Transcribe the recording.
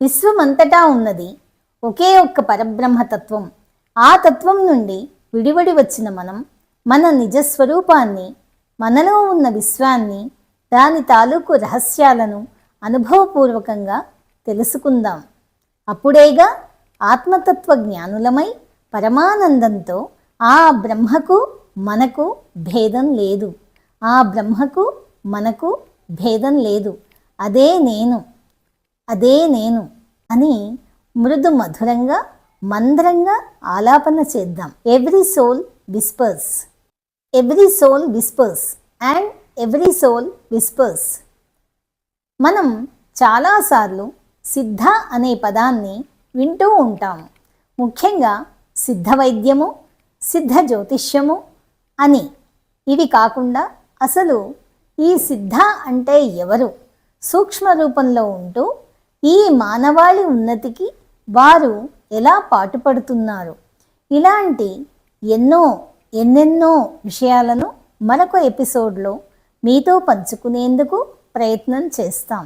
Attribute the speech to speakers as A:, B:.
A: విశ్వమంతటా ఉన్నది ఒకే ఒక్క పరబ్రహ్మతత్వం. ఆ తత్వం నుండి విడివడి వచ్చిన మనం మన నిజస్వరూపాన్ని, మనలో ఉన్న విశ్వాన్ని, దాని తాలూకు రహస్యాలను అనుభవపూర్వకంగా తెలుసుకుందాం. అప్పుడేగా ఆత్మతత్వ జ్ఞానులమై పరమానందంతో ఆ బ్రహ్మకు మనకు భేదం లేదు, ఆ బ్రహ్మకు మనకు భేదం లేదు, అదే నేను, అదే నేను అని మృదు మధురంగా మంద్రంగా ఆలాపన చేద్దాం. Every soul whispers, every soul whispers and every soul whispers. మనం చాలాసార్లు సిద్ధ అనే పదాన్ని వింటూ ఉంటాము. ముఖ్యంగా సిద్ధ వైద్యము, సిద్ధ జ్యోతిష్యము అని. ఇవి కాకుండా అసలు ఈ సిద్ధ అంటే ఎవరు, సూక్ష్మ రూపంలో ఉంటూ ఈ మానవాళి ఉన్నతికి వారు ఎలా పాటుపడుతున్నారు, ఇలాంటి ఎన్నెన్నో విషయాలను మరొక ఎపిసోడ్లో మీతో పంచుకునేందుకు ప్రయత్నం చేస్తాం.